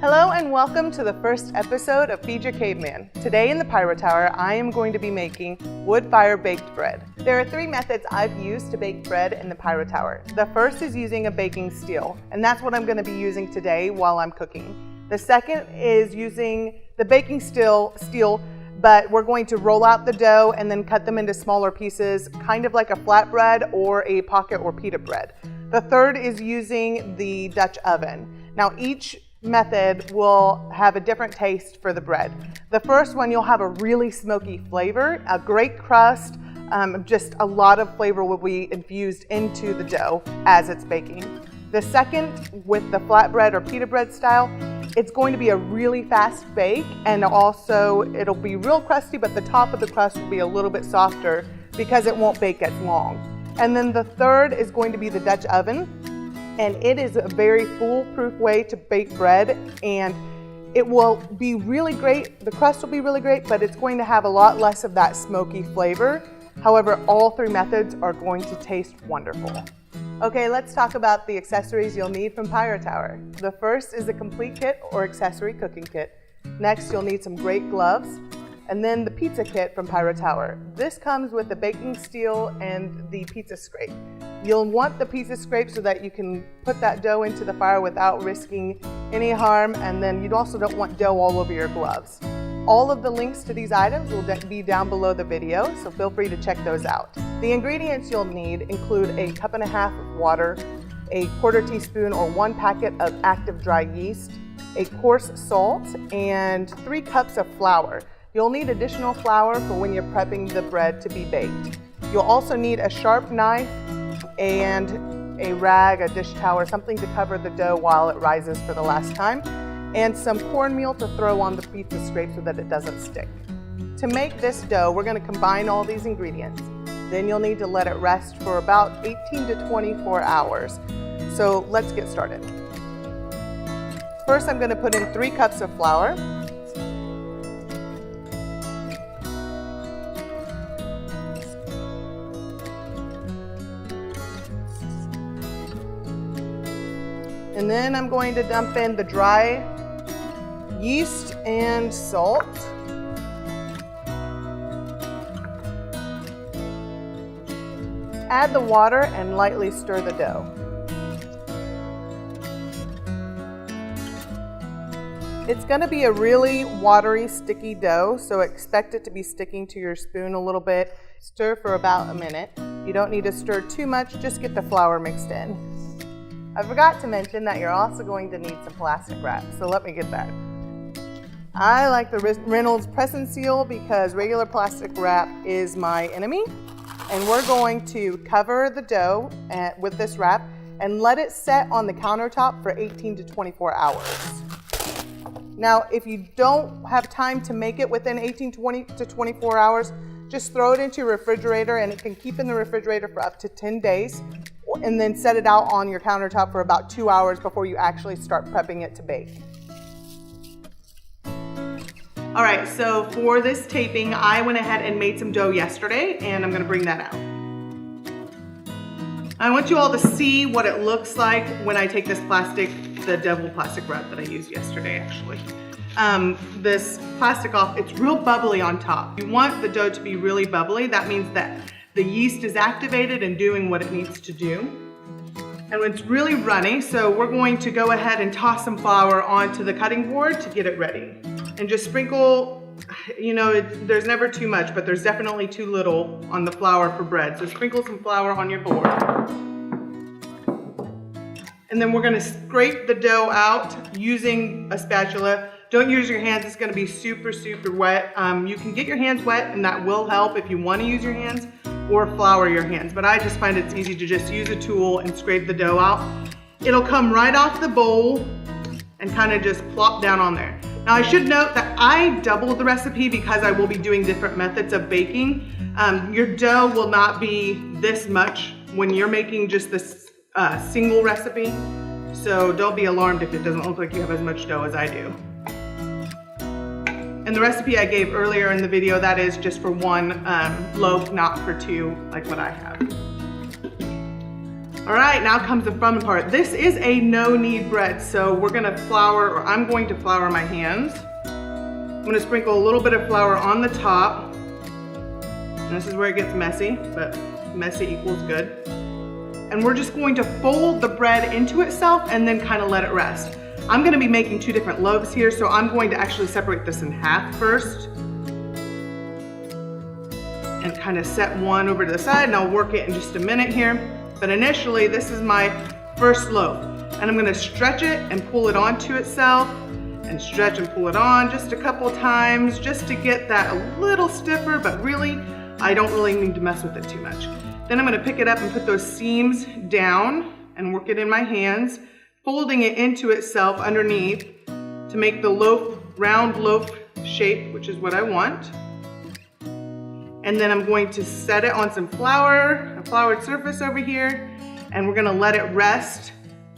Hello and welcome to the first episode of Feed Your Caveman. Today in the Pyro Tower, I am going to be making wood fire baked bread. There are three methods I've used to bake bread in the Pyro Tower. The first is using a baking steel, and that's what I'm going to be using today while I'm cooking. The second is using the baking steel, but we're going to roll out the dough and then cut them into smaller pieces, kind of like a flatbread or a pocket or pita bread. The third is using the Dutch oven. Now each method will have a different taste for the bread. The first one, you'll have a really smoky flavor, a great crust, just a lot of flavor will be infused into the dough as it's baking. The second, with the flatbread or pita bread style, it's going to be a really fast bake, and also it'll be real crusty, but the top of the crust will be a little bit softer because it won't bake as long. And then the third is going to be the Dutch oven. And it is a very foolproof way to bake bread, and it will be really great. The crust will be really great, but it's going to have a lot less of that smoky flavor. However, all three methods are going to taste wonderful. Okay, let's talk about the accessories you'll need from Pyro Tower. The first is a complete kit or accessory cooking kit. Next, you'll need some great gloves, and then the pizza kit from Pyro Tower. This comes with the baking steel and the pizza scrape. You'll want the pizza scrape so that you can put that dough into the fire without risking any harm, and then you also don't want dough all over your gloves. All of the links to these items will be down below the video, so feel free to check those out. The ingredients you'll need include a 1.5 cups of water, a 1/4 teaspoon or 1 packet of active dry yeast, a coarse salt, and 3 cups of flour. You'll need additional flour for when you're prepping the bread to be baked. You'll also need a sharp knife and a rag, a dish towel, or something to cover the dough while it rises for the last time, and some cornmeal to throw on the pizza scrape so that it doesn't stick. To make this dough, we're going to combine all these ingredients. Then you'll need to let it rest for about 18 to 24 hours. So let's get started. First, I'm going to put in 3 cups of flour. And then I'm going to dump in the dry yeast and salt. Add the water and lightly stir the dough. It's going to be a really watery, sticky dough, so expect it to be sticking to your spoon a little bit. Stir for about a minute. You don't need to stir too much, just get the flour mixed in. I forgot to mention that you're also going to need some plastic wrap, so let me get that. I like the Reynolds Press and Seal because regular plastic wrap is my enemy. And we're going to cover the dough with this wrap and let it set on the countertop for 18 to 24 hours. Now, if you don't have time to make it within 18 to 24 hours, just throw it into your refrigerator, and it can keep in the refrigerator for up to 10 days. And then set it out on your countertop for about 2 hours before you actually start prepping it to bake. All right, so for this taping, I went ahead and made some dough yesterday, and I'm gonna bring that out. I want you all to see what it looks like when I take this the double plastic wrap that I used yesterday, actually. This plastic off, it's real bubbly on top. You want the dough to be really bubbly. That means that the yeast is activated and doing what it needs to do. And it's really runny, so we're going to go ahead and toss some flour onto the cutting board to get it ready. And just sprinkle, there's never too much, but there's definitely too little on the flour for bread. So sprinkle some flour on your board. And then we're gonna scrape the dough out using a spatula. Don't use your hands, it's gonna be super, super wet. You can get your hands wet, and that will help if you wanna use your hands, or flour your hands, but I just find it's easy to just use a tool and scrape the dough out. It'll come right off the bowl and kind of just plop down on there. Now I should note that I doubled the recipe because I will be doing different methods of baking. Your dough will not be this much when you're making just this single recipe, so don't be alarmed if it doesn't look like you have as much dough as I do. And the recipe I gave earlier in the video, that is just for 1 loaf, not for 2 like what I have. All right, now comes the fun part. This is a no-knead bread, so we're gonna flour, or I'm going to flour my hands. I'm gonna sprinkle a little bit of flour on the top. And this is where it gets messy, but messy equals good. And we're just going to fold the bread into itself and then kind of let it rest. I'm gonna be making 2 different loaves here, so I'm going to actually separate this in half first. And kind of set one over to the side, and I'll work it in just a minute here. But initially, this is my first loaf. And I'm gonna stretch it and pull it onto itself, and stretch and pull it on just a couple times, just to get that a little stiffer, but really, I don't really need to mess with it too much. Then I'm gonna pick it up and put those seams down and work it in my hands, folding it into itself underneath to make the loaf, round loaf shape, which is what I want. And then I'm going to set it on some flour, a floured surface over here, and we're gonna let it rest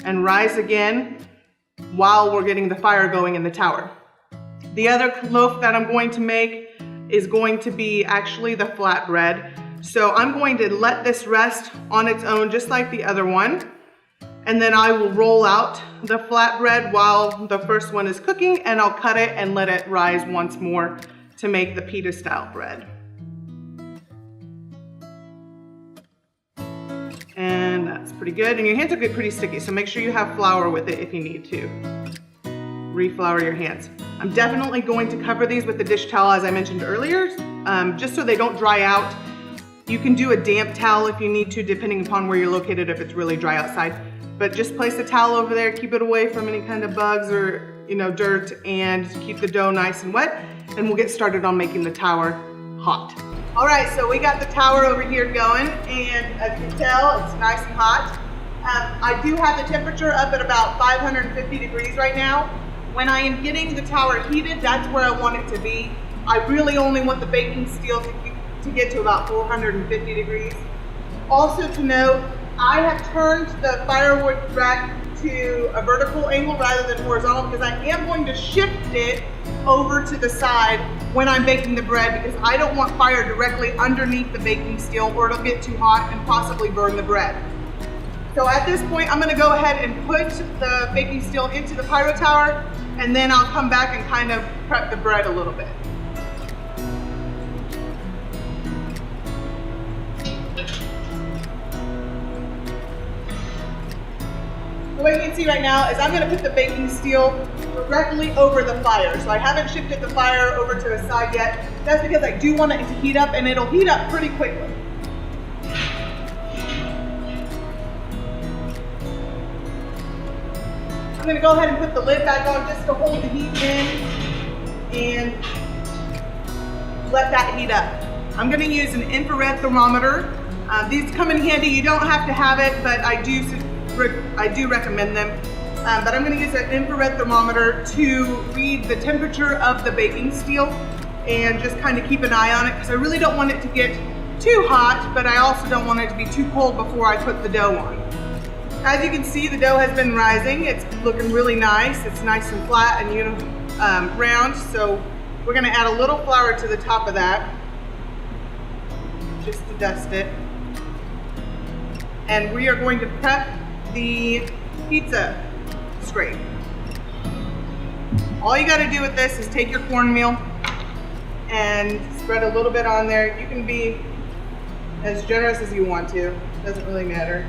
and rise again while we're getting the fire going in the tower. The other loaf that I'm going to make is going to be actually the flatbread. So I'm going to let this rest on its own, just like the other one. And then I will roll out the flatbread while the first one is cooking, and I'll cut it and let it rise once more to make the pita style bread. And that's pretty good. And your hands will get pretty sticky, so make sure you have flour with it if you need to. Reflour your hands. I'm definitely going to cover these with the dish towel, as I mentioned earlier, just so they don't dry out. You can do a damp towel if you need to, depending upon where you're located, if it's really dry outside. But just place the towel over there, keep it away from any kind of bugs or dirt, and keep the dough nice and wet. And we'll get started on making the tower hot. All right, so we got the tower over here going, and as you can tell, it's nice and hot. I do have the temperature up at about 550 degrees right now. When I am getting the tower heated, that's where I want it to be. I really only want the baking steel to get to about 450 degrees. Also to note, I have turned the firewood rack to a vertical angle rather than horizontal, because I am going to shift it over to the side when I'm baking the bread, because I don't want fire directly underneath the baking steel, or it'll get too hot and possibly burn the bread. So at this point, I'm gonna go ahead and put the baking steel into the Pyro Tower, and then I'll come back and kind of prep the bread a little bit. What you can see right now is I'm going to put the baking steel directly over the fire. So I haven't shifted the fire over to the side yet. That's because I do want it to heat up, and it'll heat up pretty quickly. I'm going to go ahead and put the lid back on just to hold the heat in and let that heat up. I'm going to use an infrared thermometer. These come in handy. You don't have to have it, but I do recommend them. But I'm going to use an infrared thermometer to read the temperature of the baking steel and just kind of keep an eye on it, because I really don't want it to get too hot, but I also don't want it to be too cold before I put the dough on. As you can see, the dough has been rising. It's looking really nice. It's nice and flat and round. So we're going to add a little flour to the top of that, just to dust it. And we are going to prep the pizza scrape. All you got to do with this is take your cornmeal and spread a little bit on there. You can be as generous as you want to. Doesn't really matter.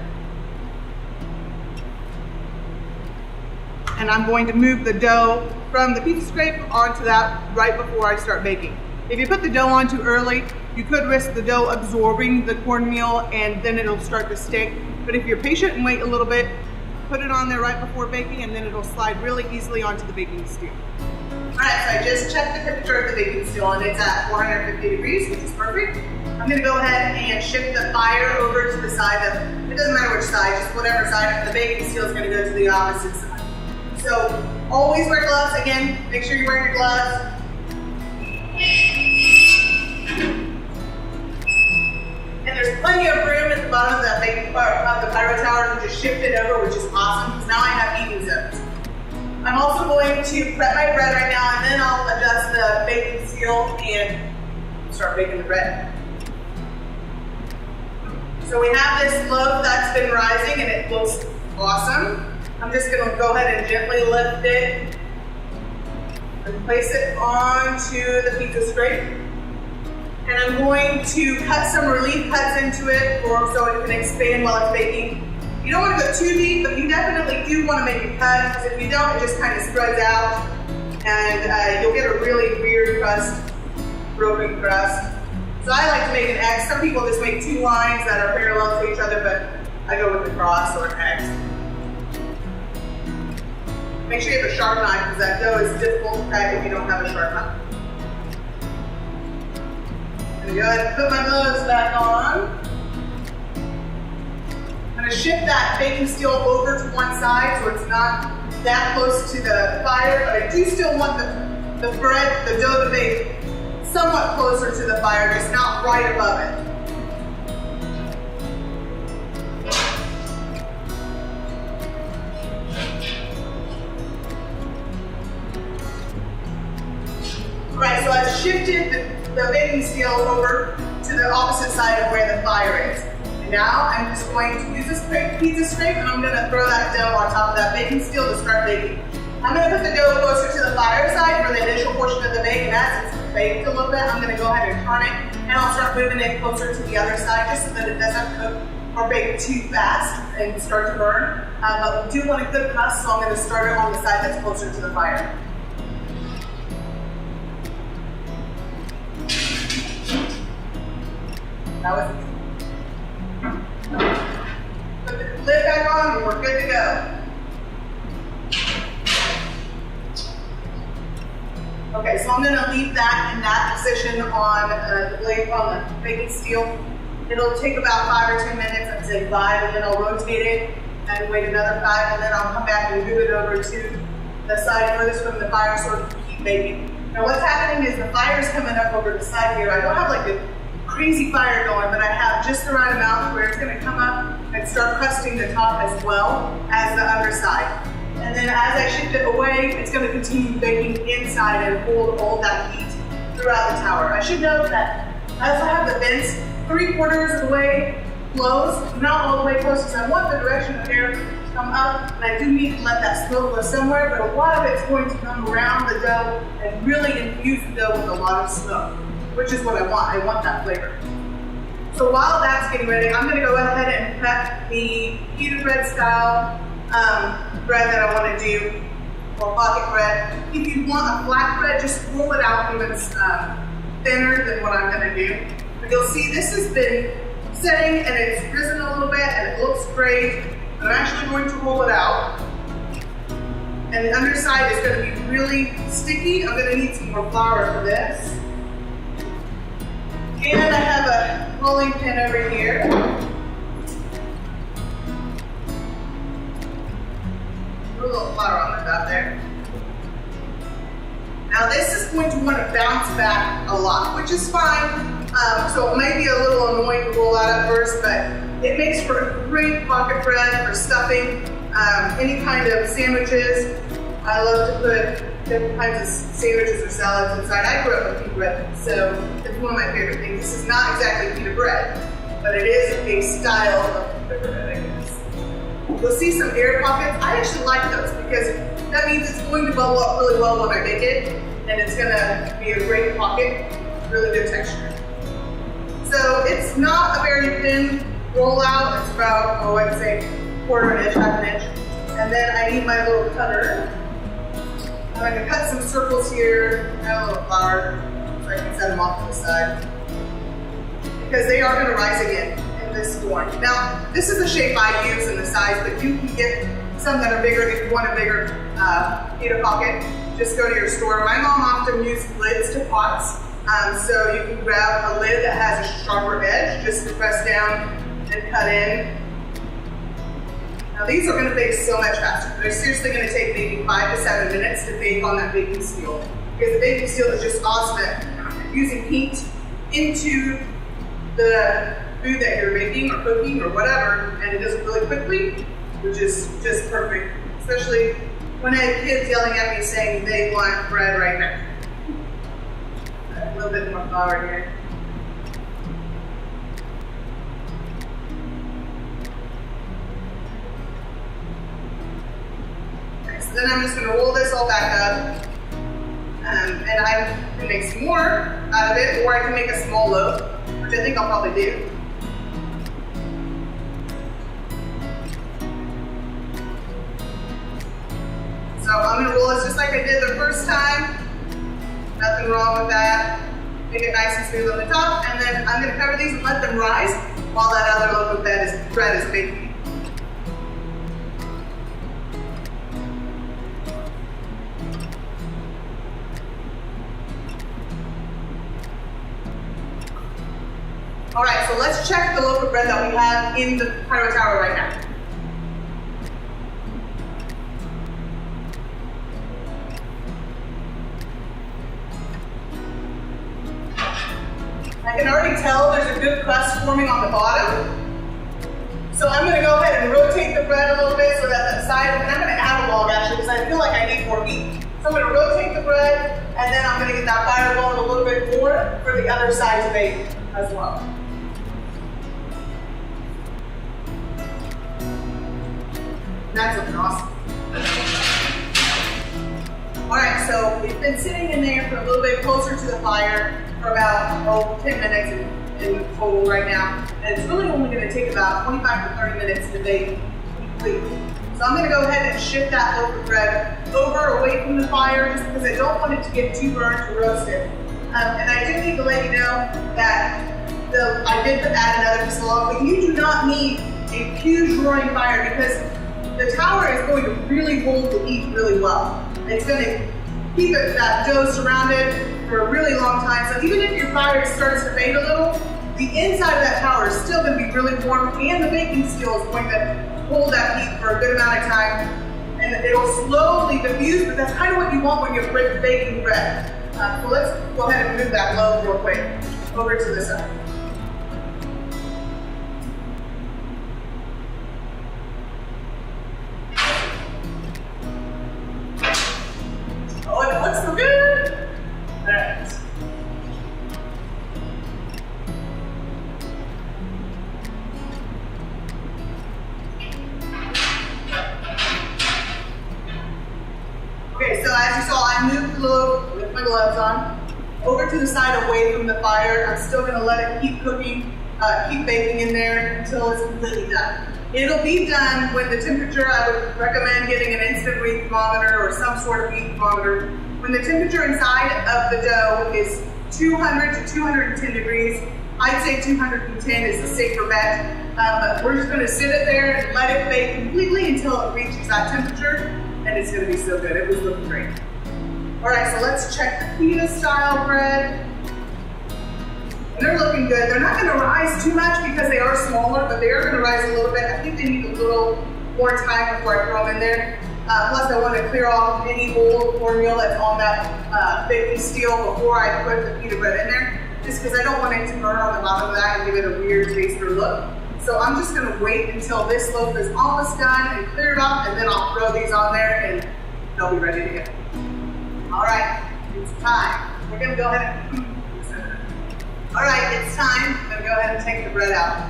And I'm going to move the dough from the pizza scrape onto that right before I start baking. If you put the dough on too early, you could risk the dough absorbing the cornmeal and then it'll start to stick. But if you're patient and wait a little bit, put it on there right before baking, and then it'll slide really easily onto the baking steel. All right, so I just checked the temperature of the baking steel, and it's at 450 degrees, which is perfect. I'm gonna go ahead and shift the fire over to the side of, it doesn't matter which side, just whatever side, the baking steel is gonna go to the opposite side. So always wear gloves. Again, make sure you wear your gloves. And there's plenty of room at the bottom of that baking part of the Pyro Tower to just shift it over, which is awesome, because now I have eating zones. I'm also going to prep my bread right now, and then I'll adjust the baking steel and start baking the bread. So So we have this loaf that's been rising and it looks awesome. I'm just gonna go ahead and gently lift it and place it onto the pizza scrape. And I'm going to cut some relief cuts into it so it can expand while it's baking. You don't want to go too deep, but you definitely do want to make a cut, because if you don't, it just kind of spreads out and you'll get a really weird crust, broken crust. So I like to make an X. Some people just make two lines that are parallel to each other, but I go with the cross or an X. Make sure you have a sharp knife, because that dough is difficult to cut if you don't have a sharp knife. I'm going to go ahead and put my loaves back on. I'm going to shift that baking steel over to one side so it's not that close to the fire, but I do still want the dough to bake somewhat closer to the fire, just not right above it. Alright, so I've shifted the baking steel over to the opposite side of where the fire is. And now I'm just going to use this pizza scrape and I'm going to throw that dough on top of that baking steel to start baking. I'm going to put the dough closer to the fire side for the initial portion of the bake, and as it's baked a little bit, I'm going to go ahead and turn it, and I'll start moving it closer to the other side just so that it doesn't cook or bake too fast and start to burn. But we do want a good crust, so I'm going to start it on the side that's closer to the fire. That was easy. Put the lid back on and we're good to go. Okay, so I'm going to leave that in that position on the blade on the baking steel. It'll take about 5 or 10 minutes, I'd say 5, and then I'll rotate it and wait another 5, and then I'll come back and move it over to the side furthest from the fire so it can keep baking. Now what's happening is the fire's coming up over the side here. I don't have like a crazy fire going, but I have just the right amount where it's going to come up and start crusting the top as well as the underside. And then as I shift it away, it's going to continue baking inside and hold all that heat throughout the tower. I should note that as I have the vents 3/4 of the way closed, not all the way closed, because I want the direction of air to come up, and I do need to let that smoke go somewhere, but a lot of it's going to come around the dough and really infuse the dough with a lot of smoke, which is what I want. I want that flavor. So while that's getting ready, I'm going to go ahead and prep the pita bread style bread that I want to do, or pocket bread. If you want a flat bread, just roll it out even thinner than what I'm going to do. But you'll see this has been setting and it's risen a little bit and it looks great. But I'm actually going to roll it out. And the underside is going to be really sticky. I'm going to need some more flour for this. And I have a rolling pin over here. Put a little flour on the top there. Now this is going to want to bounce back a lot, which is fine. So it might be a little annoying to roll out at first, but it makes for a great pocket bread for stuffing any kind of sandwiches. I love to put different kinds of sandwiches or salads inside. I grew up with pita bread, so it's one of my favorite things. This is not exactly pita bread, but it is a style of pita bread, I guess. You'll see some air pockets. I actually like those because that means it's going to bubble up really well when I bake it, and it's going to be a great pocket, really good texture. So it's not a very thin rollout. It's about, I'd say 1/4 inch, 1/2 inch. And then I need my little cutter. I'm going to cut some circles here, add a little flour, so I can set them off to the side. Because they are going to rise again in this form. Now, this is the shape I use and the size, but you can get some that are bigger if you want a bigger pita pocket. Just go to your store. My mom often used lids to pots. So you can grab a lid that has a sharper edge, just press down and cut in. Now these are going to bake so much faster. They're seriously going to take maybe 5 to 7 minutes to bake on that baking steel. Because the baking steel is just awesome at using heat into the food that you're making or cooking or whatever, and it does it really quickly, which is just perfect. Especially when I have kids yelling at me saying they want bread right now. A little bit more flour here. So then I'm just gonna roll this all back up. And I can make some more out of it, or I can make a small loaf, which I think I'll probably do. So I'm gonna roll this just like I did the first time. Nothing wrong with that. Make it nice and smooth on the top, and then I'm gonna cover these and let them rise while that other loaf of bread is baking. All right, so let's check the loaf of bread that we have in the Pyro Tower right now. I can already tell there's a good crust forming on the bottom. So I'm gonna go ahead and rotate the bread a little bit so that the side, and I'm gonna add a log actually because I feel like I need more meat. So I'm gonna rotate the bread, and then I'm gonna get that fire going a little bit more for the other side to bake as well. That's looking awesome. All right, so we've been sitting in there for a little bit closer to the fire for about 10 minutes in total right now. And it's really only gonna take about 25 to 30 minutes to bake completely. So I'm gonna go ahead and shift that loaf of bread over away from the fire just because I don't want it to get too burnt or roasted. And I do need to let you know that I did add another piece of log, but you do not need a huge roaring fire because the tower is going to really hold the heat really well. It's going to keep that dough surrounded for a really long time. So even if your fire starts to fade a little, the inside of that tower is still going to be really warm, and the baking steel is going to hold that heat for a good amount of time. And it'll slowly diffuse, but that's kind of what you want when you're baking bread. So let's go ahead and move that loaf real quick over to the side. Oh, and it looks so good! All right. Okay, so as you saw, I moved the loaf with my gloves on over to the side away from the fire. I'm still gonna let it keep cooking, keep baking in there until it's completely done. It'll be done when the temperature, I would recommend getting an instant read thermometer or some sort of heat thermometer. When the temperature inside of the dough is 200 to 210 degrees, I'd say 210 is a safer bet. But we're just gonna sit it there and let it bake completely until it reaches that temperature, and it's gonna be so good. It was looking great. All right, so let's check the pita style bread. And they're looking good. They're not gonna rise too much because they are smaller, but they are gonna rise a little bit. I think they need a little more time before I throw them in there. Plus I want to clear off any old cornmeal that's on that baking steel before I put the pita bread in there, just because I don't want it to burn on the bottom of that and give it a weird taste or look. So I'm just gonna wait until this loaf is almost done and cleared off, and then I'll throw these on there and they'll be ready to go. All right, it's time. We're gonna go ahead and all right, it's time. I'm gonna go ahead and take the bread out.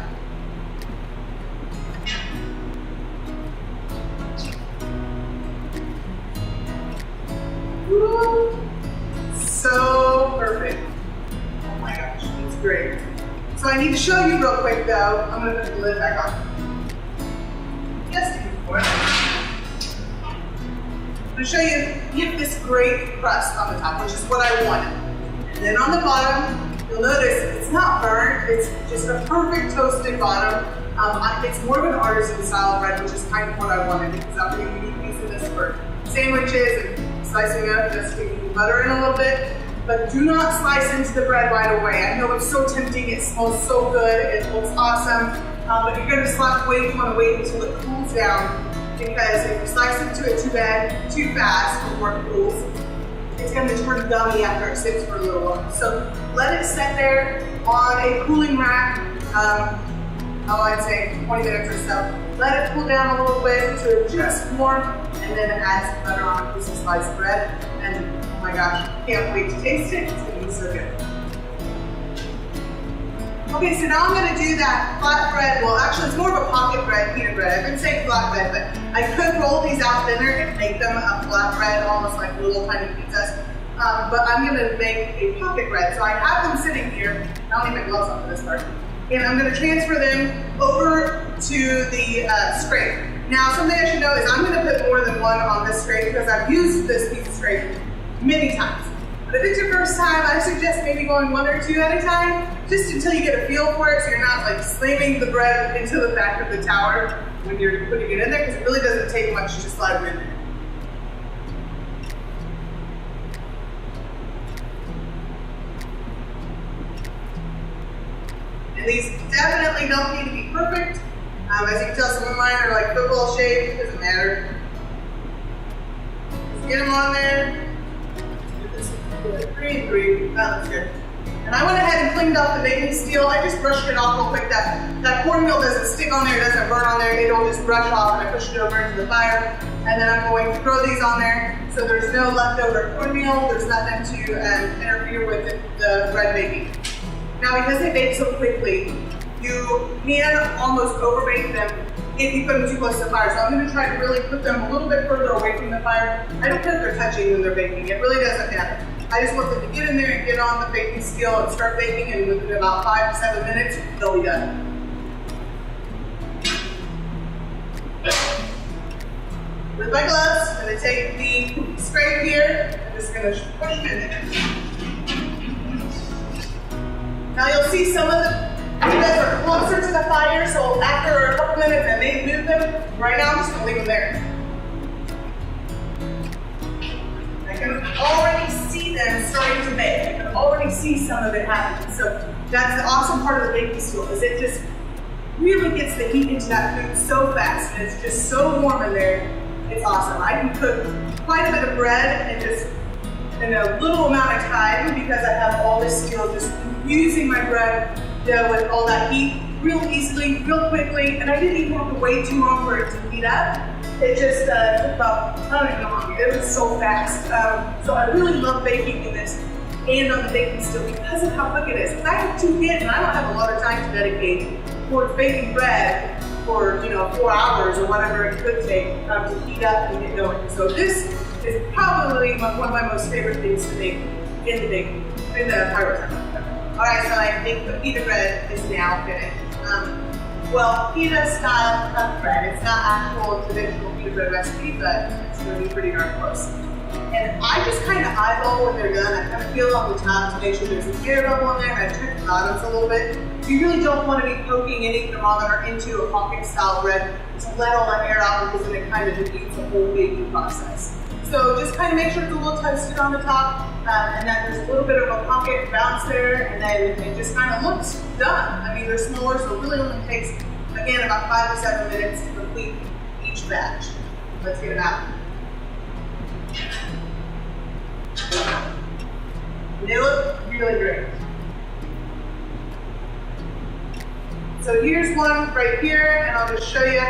Woo! So perfect. Oh my gosh, it's great. So I need to show you real quick though. I'm gonna put the lid back on. Just before. I'm gonna show you, get this great crust on the top, which is what I wanted. And then on the bottom, you'll notice it's not burnt, it's just a perfect toasted bottom. It's more of an artisan style bread, which is kind of what I wanted because I'm going to be using this for sandwiches and slicing up, just sticking butter in a little bit. But do not slice into the bread right away. I know it's so tempting, it smells so good, it looks awesome, but you're going to you want to wait until it cools down, because if you slice into it too fast before it cools, it's going to turn gummy after it sits for a little while. So let it sit there on a cooling rack, I'd say 20 minutes or so. Let it cool down a little bit to just warm, and then add some butter on a piece of sliced bread. And oh my gosh, can't wait to taste it. It's going to be so good. Okay, so now I'm going to do that flatbread. Well, actually, it's more of a pocket bread, pita bread. I've been saying flatbread, but I could roll these out thinner and make them a flatbread, almost like little tiny pizzas. But I'm going to make a pocket bread. So I have them sitting here. I don't need my gloves on for this part. And I'm going to transfer them over to the scrape. Now, something I should know is I'm going to put more than one on this scrape because I've used this piece of scrape many times. But if it's your first time, I suggest maybe going one or two at a time, just until you get a feel for it so you're not like slamming the bread into the back of the tower when you're putting it in there, because it really doesn't take much to slide it in there. And these definitely don't need to be perfect. As you can tell, some of mine are like football shaped, it doesn't matter. Just get them on there. Three. That's good. And I went ahead and cleaned off the baking steel. I just brushed it off real quick. That cornmeal doesn't stick on there, doesn't burn on there. It'll just brush off, and I pushed it over into the fire. And then I'm going to throw these on there so there's no leftover cornmeal. There's nothing to interfere with the bread baking. Now, because they bake so quickly, you can almost overbake them if you put them too close to the fire. So I'm going to try to really put them a little bit further away from the fire. I don't care if they're touching when they're baking. It really doesn't matter. I just want them to get in there and get on the baking steel and start baking, and within about 5 to 7 minutes, they'll be done. With my gloves, I'm going to take the scrape here. I'm just going to push them in there. Now you'll see some of the guys are closer to the fire, so after a couple minutes and they move them, right now I'm just going to leave them there. I can already see them starting to bake. I can already see some of it happening. So that's the awesome part of the baking steel, is it just really gets the heat into that food so fast, and it's just so warm in there. It's awesome. I can cook quite a bit of bread in a little amount of time because I have all this steel just infusing my bread dough with all that heat real easily, real quickly, and I didn't even have to wait too long for it to heat up. It just took about, I don't even know how long, it was so fast. So I really love baking in this and on the baking steel because of how quick it is. If I have 2 kids and I don't have a lot of time to dedicate towards baking bread for 4 hours or whatever it could take to heat up and get going. So this is probably one of my most favorite things to make in the Pyro Tower. Alright, so I think the pita bread is now finished. Well, pita style puff bread. It's not actual traditional pita bread recipe, but it's going to be pretty darn close. And I just kind of eyeball when they're done. I kind of feel on the top to make sure there's an air bubble in there, and I check the bottoms a little bit. You really don't want to be poking any thermometer into a pocket style bread to let all that air out, because then it kind of defeats the whole baking process. So just kind of make sure it's a little toasted on the top, and then there's a little bit of a pocket bounce there, and then it just kind of looks done. I mean, they're smaller, so it really only takes, again, about 5 to 7 minutes to complete each batch. Let's get them out. They look really great. So here's one right here, and I'll just show you.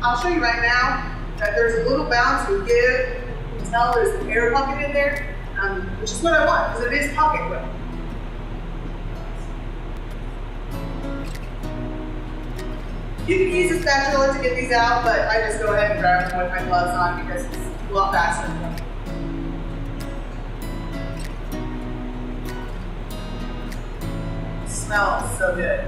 I'll show you right now that there's a little bounce we give. You can tell there's an air pocket in there, which is what I want, because it is pocket bread. You can use a spatula to get these out, but I just go ahead and grab them with my gloves on because it's a lot faster. It smells so good.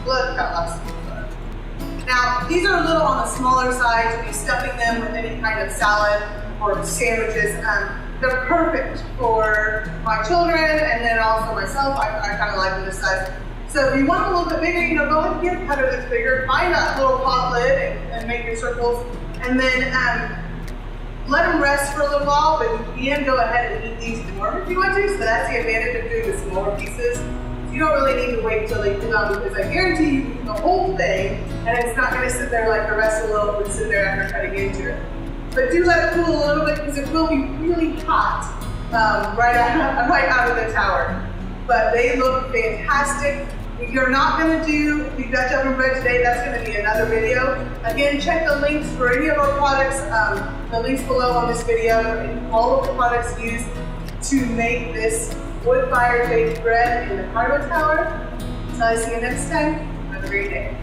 Look how awesome these are. Now, these are a little on the smaller side to be stuffing them with any kind of salad or sandwiches. They're perfect for my children and then also myself. I kind of like them this size. So if you want them a little bit bigger, go ahead and get a cutter that's bigger. Find that little pot lid and make your circles. And then let them rest for a little while, but you can go ahead and eat these more if you want to. So that's the advantage of doing the smaller pieces. You don't really need to wait until they cool down, because I guarantee you can eat the whole thing and it's not going to sit there like the rest of the loaf would sit there after cutting into it. But do let it cool a little bit, because it will be really hot right out of the tower. But they look fantastic. If you're not going to do the Dutch oven bread today, that's going to be another video. Again, check the links for any of our products, the links below on this video, and all of the products used to make this wood-fired baked bread in the Pyro Tower. Until I see you next time, have a great day.